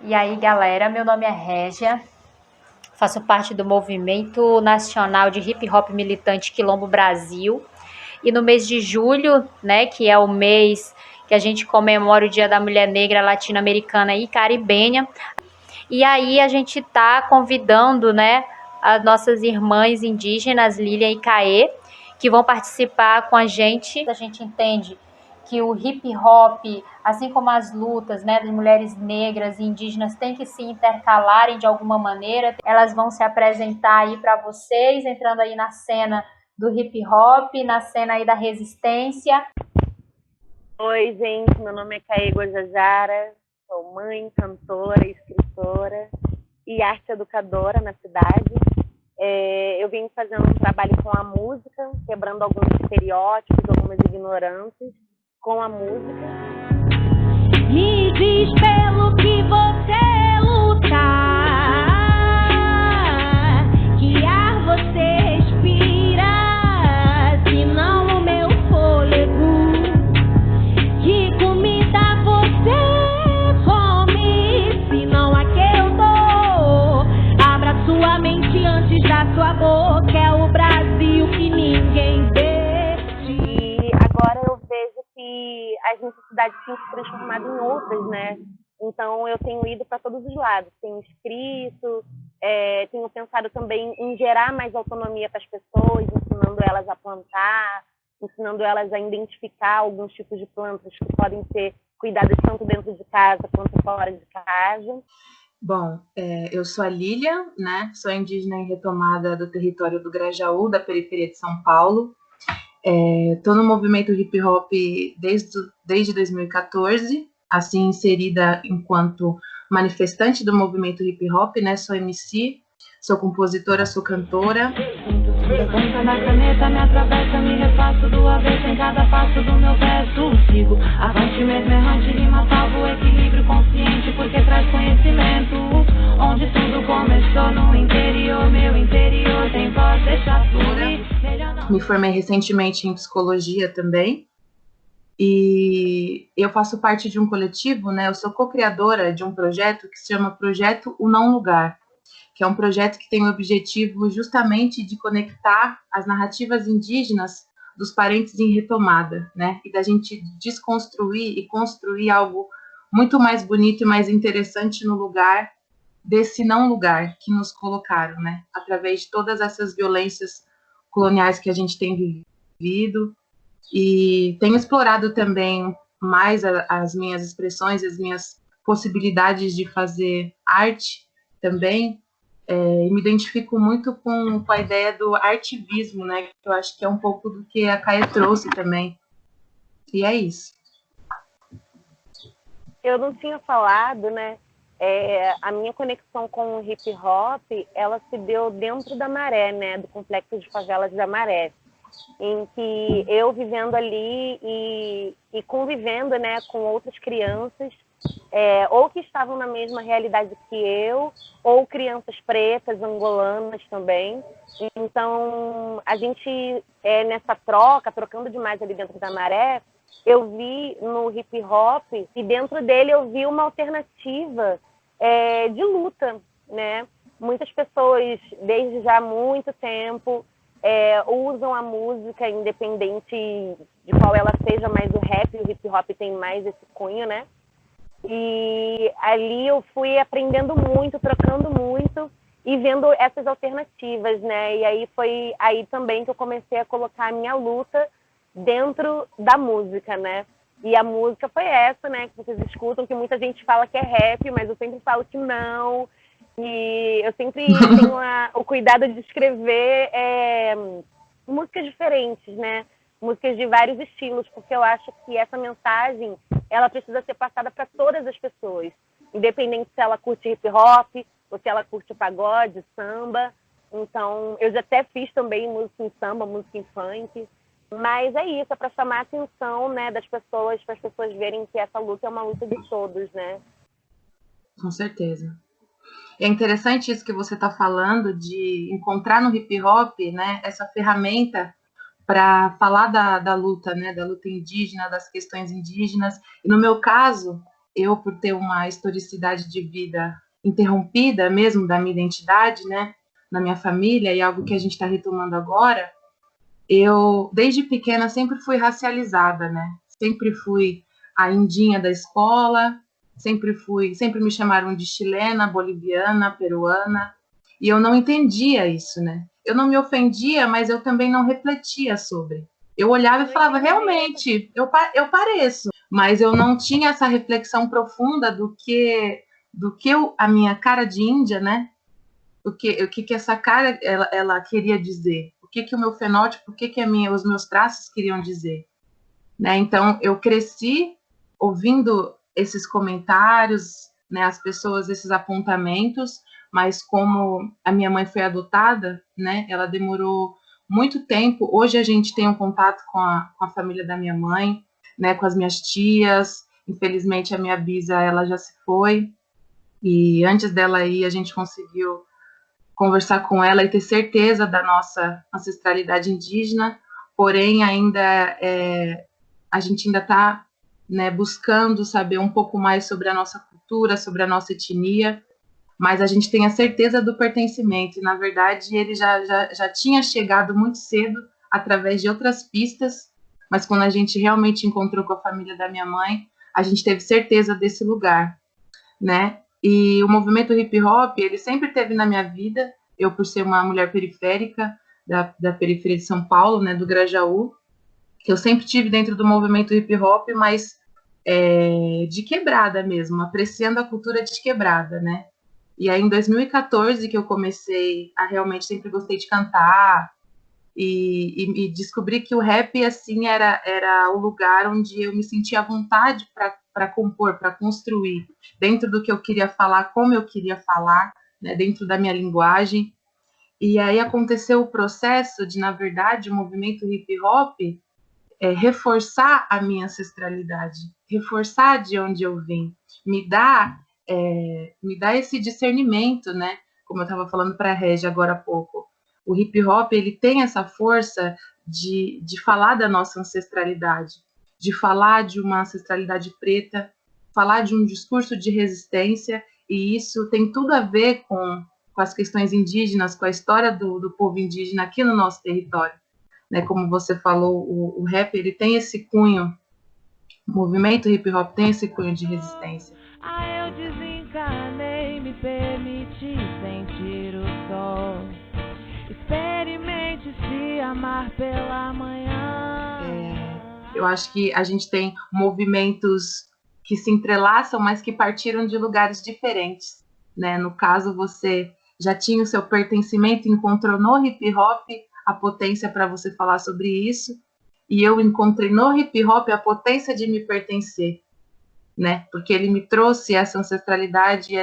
E aí, galera, meu nome é Régia, faço parte do Movimento Nacional de Hip Hop Militante Quilombo Brasil. E no mês de julho, né, que é o mês que a gente comemora o Dia da Mulher Negra Latino-Americana e Caribenha, e aí a gente tá convidando, né, as nossas irmãs indígenas, Lilian e Caê, que vão participar com a gente. A gente entende que o hip hop, assim como as lutas, né, das mulheres negras e indígenas, têm que se intercalarem de alguma maneira. Elas vão se apresentar aí para vocês, entrando aí na cena do hip hop, na cena aí da resistência. Oi, gente, meu nome é Caê Guajajara, sou mãe, cantora, escritora e arte educadora na cidade. Eu vim fazendo um trabalho com a música, quebrando alguns estereótipos, algumas ignorâncias com a música. Me diz pelo que você lutar, que ar você respira, se não o meu fôlego, que comida você come, se não a que eu dou. Abra sua mente antes da sua boca, é o Brasil que ninguém vê. E agora eu vejo que as necessidades têm se transformado em outras, né? Então eu tenho ido para todos os lados, tenho escrito, tenho pensado também em gerar mais autonomia para as pessoas, ensinando elas a plantar, ensinando elas a identificar alguns tipos de plantas que podem ser cuidadas tanto dentro de casa quanto fora de casa. Bom, eu sou a Lilian, né? Sou indígena em retomada do território do Grajaú, da periferia de São Paulo. Estou no movimento hip hop desde 2014, assim inserida enquanto manifestante do movimento hip hop, né? Sou MC, sou compositora, sou cantora. Levanta na caneta, me atravessa, me refaço do avesso em cada passo do meu verso. Sigo avante mesmo errante, rima salvo o equilíbrio consciente, porque traz conhecimento. Onde tudo começou no interior, meu interior tem voz, deixa fluir. Me formei recentemente em psicologia também. E eu faço parte de um coletivo, né? Eu sou co-criadora de um projeto que se chama Projeto O Não Lugar, que é um projeto que tem o objetivo justamente de conectar as narrativas indígenas dos parentes em retomada, né? E da gente desconstruir e construir algo muito mais bonito e mais interessante no lugar desse não lugar que nos colocaram, né? Através de todas essas violências coloniais que a gente tem vivido. E tenho explorado também mais as minhas expressões, as minhas possibilidades de fazer arte também. E me identifico muito com a ideia do artivismo, né? Que eu acho que é um pouco do que a Caê trouxe também. E é isso. Eu não tinha falado, né? A minha conexão com o hip hop, ela se deu dentro da Maré, né? Do complexo de favelas da Maré, em que eu vivendo ali e convivendo, né, com outras crianças, ou que estavam na mesma realidade que eu, ou crianças pretas, angolanas também. Então, a gente, nessa trocando demais ali dentro da Maré, eu vi no hip hop, e dentro dele eu vi uma alternativa de luta, né? Muitas pessoas, desde já há muito tempo, usam a música, independente de qual ela seja, mas o rap e o hip hop tem mais esse cunho, né? E ali eu fui aprendendo muito, trocando muito e vendo essas alternativas, né? E aí foi aí também que eu comecei a colocar a minha luta dentro da música, né? E a música foi essa, né? Que vocês escutam, que muita gente fala que é rap, mas eu sempre falo que não. E eu sempre tenho o cuidado de escrever músicas diferentes, né? Músicas de vários estilos, porque eu acho que essa mensagem, ela precisa ser passada para todas as pessoas, independente se ela curte hip hop, ou se ela curte pagode, samba. Então, eu já até fiz também música em samba, música em funk, mas é isso, é para chamar a atenção, né, das pessoas, para as pessoas verem que essa luta é uma luta de todos, né? Com certeza. É interessante isso que você está falando, de encontrar no hip hop, né, essa ferramenta para falar da luta, né, da luta indígena, das questões indígenas. E no meu caso, eu, por ter uma historicidade de vida interrompida mesmo da minha identidade, né, na minha família, e algo que a gente está retomando agora, eu, desde pequena, sempre fui racializada, né? Sempre fui a indinha da escola, sempre me chamaram de chilena, boliviana, peruana, e eu não entendia isso, né? Eu não me ofendia, mas eu também não refletia sobre. Eu olhava e falava, realmente, eu pareço, mas eu não tinha essa reflexão profunda a minha cara de índia, né? O que essa cara ela queria dizer, o que o meu fenótipo, os meus traços queriam dizer, né? Então eu cresci ouvindo esses comentários, né, as pessoas, esses apontamentos, mas como a minha mãe foi adotada, né, ela demorou muito tempo. Hoje a gente tem um contato com a família da minha mãe, né, com as minhas tias. Infelizmente a minha bisa ela já se foi, e antes dela ir a gente conseguiu conversar com ela e ter certeza da nossa ancestralidade indígena, porém ainda a gente ainda está, né, buscando saber um pouco mais sobre a nossa cultura, sobre a nossa etnia, mas a gente tem a certeza do pertencimento, e na verdade ele já tinha chegado muito cedo através de outras pistas, mas quando a gente realmente encontrou com a família da minha mãe, a gente teve certeza desse lugar, né? E o movimento hip hop, ele sempre teve na minha vida. Eu, por ser uma mulher periférica, da periferia de São Paulo, né, do Grajaú, eu sempre tive dentro do movimento hip hop, mas de quebrada mesmo, apreciando a cultura de quebrada, né? E aí em 2014 que eu comecei a realmente, sempre gostei de cantar, e descobri que o rap, assim, era o lugar onde eu me sentia à vontade para compor, para construir, dentro do que eu queria falar, como eu queria falar, né, dentro da minha linguagem. E aí aconteceu o processo de, na verdade, o movimento hip hop reforçar a minha ancestralidade, reforçar de onde eu vim, me dá esse discernimento, né? Como eu estava falando para a Regia agora há pouco. O hip hop, ele tem essa força de falar da nossa ancestralidade, de falar de uma ancestralidade preta, falar de um discurso de resistência, e isso tem tudo a ver com as questões indígenas, com a história do povo indígena aqui no nosso território. Né? Como você falou, o rap, ele tem esse cunho, o movimento hip hop tem esse cunho de resistência. Eu desencanei, me permiti sentir o sol. Experimente se amar pela manhã. Eu acho que a gente tem movimentos que se entrelaçam, mas que partiram de lugares diferentes, né? No caso, você já tinha o seu pertencimento, encontrou no hip hop a potência para você falar sobre isso, e eu encontrei no hip hop a potência de me pertencer, né? Porque ele me trouxe essa ancestralidade,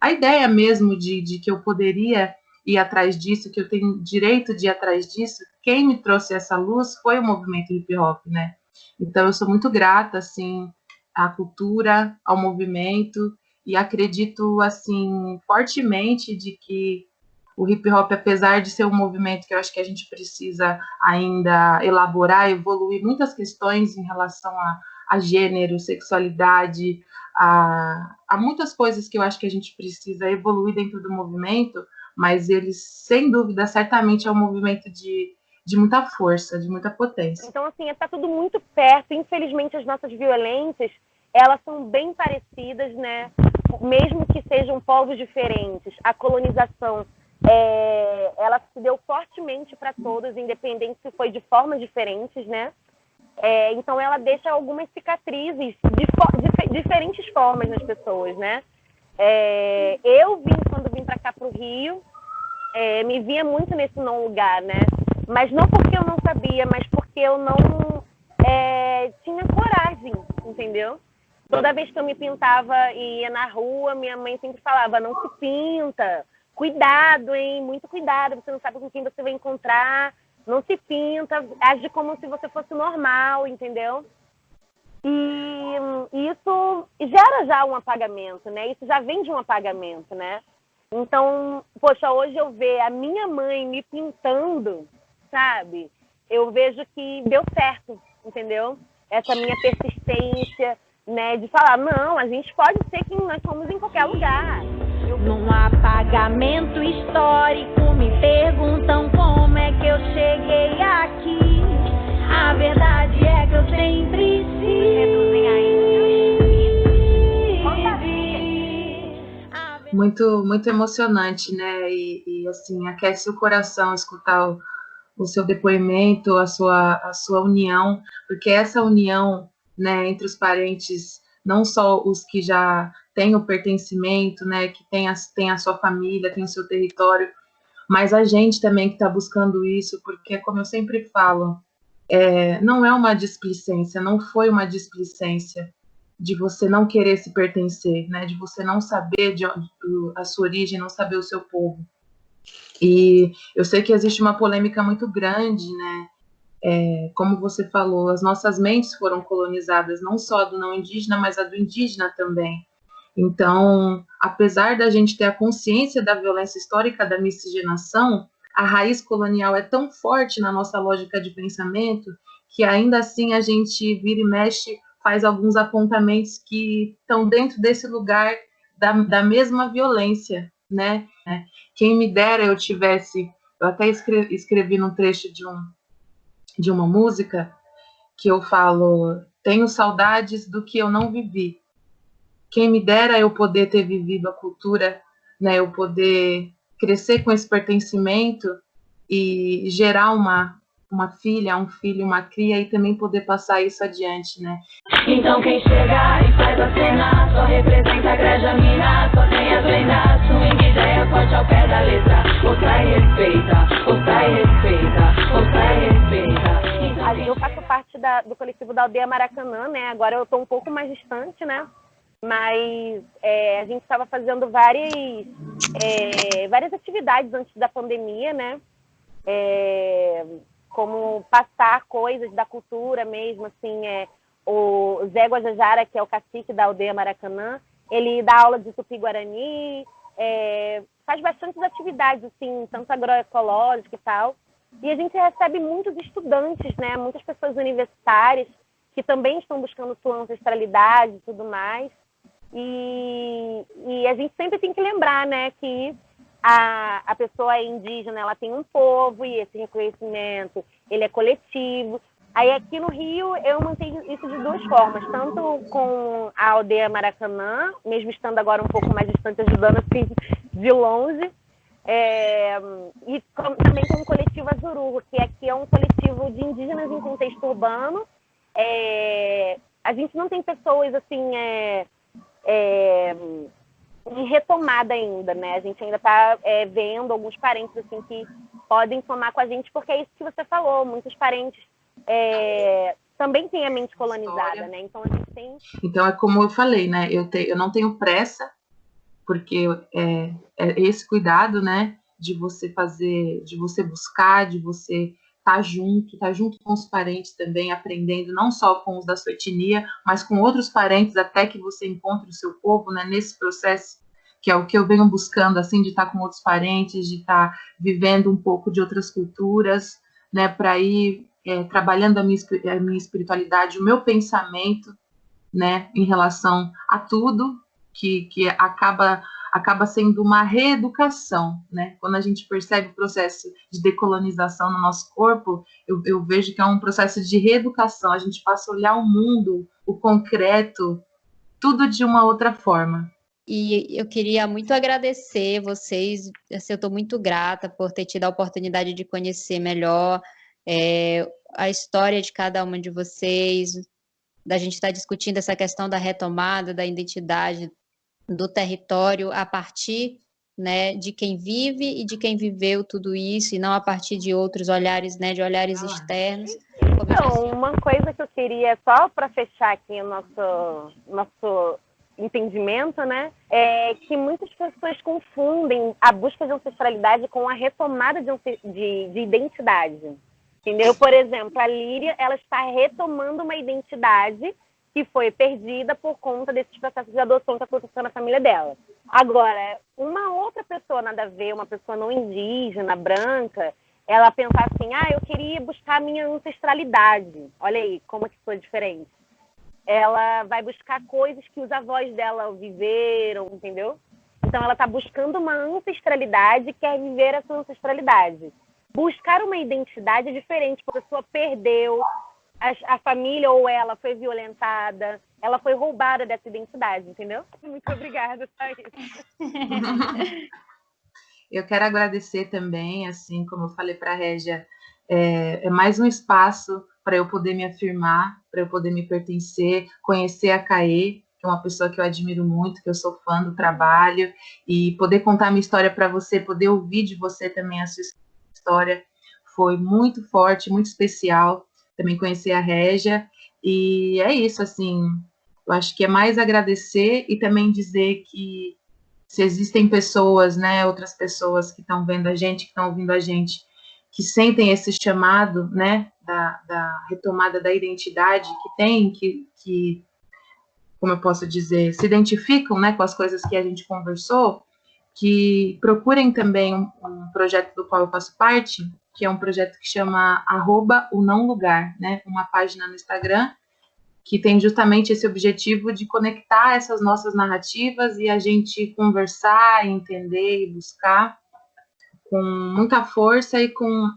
a ideia mesmo de que eu poderia ir atrás disso, que eu tenho direito de ir atrás disso. Quem me trouxe essa luz foi o movimento hip hop, né? Então eu sou muito grata, assim, à cultura, ao movimento, e acredito, assim, fortemente de que o hip hop, apesar de ser um movimento que eu acho que a gente precisa ainda elaborar, evoluir muitas questões em relação a gênero, sexualidade, a muitas coisas que eu acho que a gente precisa evoluir dentro do movimento, mas ele, sem dúvida, certamente é um movimento de muita força, de muita potência. Então, assim, está tudo muito perto. Infelizmente, as nossas violências, elas são bem parecidas, né? Mesmo que sejam povos diferentes. A colonização, ela se deu fortemente para todos, independente se foi de formas diferentes, né? Então, ela deixa algumas cicatrizes de diferentes formas nas pessoas, né? Quando vim para cá, para o Rio, me via muito nesse não lugar, né? Mas não porque eu não sabia, mas porque eu não tinha coragem, entendeu? Toda vez que eu me pintava e ia na rua, minha mãe sempre falava, não se pinta, cuidado, hein? Muito cuidado, você não sabe com quem você vai encontrar, não se pinta, age como se você fosse normal, entendeu? E isso gera já um apagamento, né? Isso já vem de um apagamento, né? Então, poxa, hoje eu ver a minha mãe me pintando, sabe? Eu vejo que deu certo, entendeu? Essa minha persistência né? De falar, não, a gente pode ser quem nós somos em qualquer lugar. Num apagamento histórico me perguntam como é que eu cheguei aqui. A verdade é que eu sempre estive. Muito, muito emocionante, né? E assim, aquece o coração escutar o seu depoimento, a sua união, porque essa união, né, entre os parentes, não só os que já têm o pertencimento, né, que tem a sua família, tem o seu território, mas a gente também que está buscando isso, porque, como eu sempre falo, não é uma displicência, não foi uma displicência de você não querer se pertencer, né, de você não saber a sua origem, não saber o seu povo. E eu sei que existe uma polêmica muito grande, né? Como você falou, as nossas mentes foram colonizadas, não só a do não indígena, mas a do indígena também. Então, apesar da gente ter a consciência da violência histórica da miscigenação, a raiz colonial é tão forte na nossa lógica de pensamento que ainda assim a gente vira e mexe, faz alguns apontamentos que estão dentro desse lugar da mesma violência, né? Quem me dera eu até escrevi num trecho de uma música que eu falo, tenho saudades do que eu não vivi. Quem me dera eu poder ter vivido a cultura, né, eu poder crescer com esse pertencimento e gerar uma filha, um filho, uma cria e também poder passar isso adiante, né? Então quem chega e faz a cena só representa a grande mina, só tem as lendas, swing ideia forte ao pé da letra. Ouça e respeita, ouça e respeita, ouça e respeita. Eu faço parte do coletivo da Aldeia Maracanã, né? Agora eu estou um pouco mais distante, né? Mas a gente estava fazendo várias atividades antes da pandemia, né? Como passar coisas da cultura mesmo, assim, o Zé Guajajara, que é o cacique da Aldeia Maracanã, ele dá aula de Tupi-Guarani, faz bastantes atividades, assim, tanto agroecológica e tal, e a gente recebe muitos estudantes, né, muitas pessoas universitárias que também estão buscando sua ancestralidade e tudo mais, e a gente sempre tem que lembrar, né, que a pessoa indígena, ela tem um povo e esse reconhecimento, ele é coletivo. Aí aqui no Rio eu mantenho isso de duas formas, tanto com a Aldeia Maracanã, mesmo estando agora um pouco mais distante, ajudando assim de longe, e também com o coletivo Azururu, que aqui é um coletivo de indígenas em contexto urbano. A gente não tem pessoas assim em retomada ainda, né? A gente ainda está vendo alguns parentes assim que podem somar com a gente, porque é isso que você falou, muitos parentes também têm a mente colonizada, História. né? Então a gente tem... Então é como eu falei, né? Eu não tenho pressa, porque é esse cuidado, né? De você fazer, de você buscar, de você estar junto com os parentes também, aprendendo não só com os da sua etnia, mas com outros parentes, até que você encontre o seu povo, né, nesse processo, que é o que eu venho buscando, assim, de estar com outros parentes, de estar vivendo um pouco de outras culturas, né, para ir trabalhando a minha espiritualidade, o meu pensamento, né, em relação a tudo, que acaba sendo uma reeducação, né? Quando a gente percebe o processo de decolonização no nosso corpo, eu vejo que é um processo de reeducação, a gente passa a olhar o mundo, o concreto, tudo de uma outra forma. E eu queria muito agradecer vocês, assim, eu estou muito grata por ter tido a oportunidade de conhecer melhor a história de cada uma de vocês, da gente estar discutindo essa questão da retomada da identidade do território a partir, né, de quem vive e de quem viveu tudo isso, e não a partir de outros olhares, né, de olhares externos. Então, uma coisa que eu queria, só para fechar aqui o nosso entendimento, né, é que muitas pessoas confundem a busca de ancestralidade com a retomada de identidade. Entendeu? Por exemplo, a Líria, ela está retomando uma identidade que foi perdida por conta desses processos de adoção que aconteceu na família dela. Agora, uma outra pessoa, nada a ver, uma pessoa não indígena, branca, ela pensar assim, eu queria buscar a minha ancestralidade. Olha aí, como que foi diferente. ela vai buscar coisas que os avós dela viveram, entendeu? Então ela está buscando uma ancestralidade, quer viver essa ancestralidade. Buscar uma identidade é diferente, porque a pessoa perdeu, a família ou ela foi violentada, ela foi roubada dessa identidade, entendeu? Muito obrigada, Thaís. Eu quero agradecer também, assim como eu falei para a Régia, é mais um espaço para eu poder me afirmar, para eu poder me pertencer, conhecer a Caê, que é uma pessoa que eu admiro muito, que eu sou fã do trabalho, e poder contar minha história para você, poder ouvir de você também a sua história, foi muito forte, muito especial, também conhecer a Régia, e é isso, assim, eu acho que é mais agradecer e também dizer que se existem pessoas, né, outras pessoas que estão vendo a gente, que estão ouvindo a gente, que sentem esse chamado, né, da retomada da identidade que tem, que, como eu posso dizer, se identificam, né, com as coisas que a gente conversou, que procurem também um projeto do qual eu faço parte, que é um projeto que chama @o_não_lugar, né, uma página no Instagram, que tem justamente esse objetivo de conectar essas nossas narrativas e a gente conversar, entender e buscar com muita força e com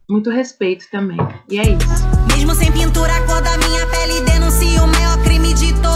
muito respeito também. E é isso. Mesmo sem pintura, a cor da minha pele denuncia o maior crime de todos.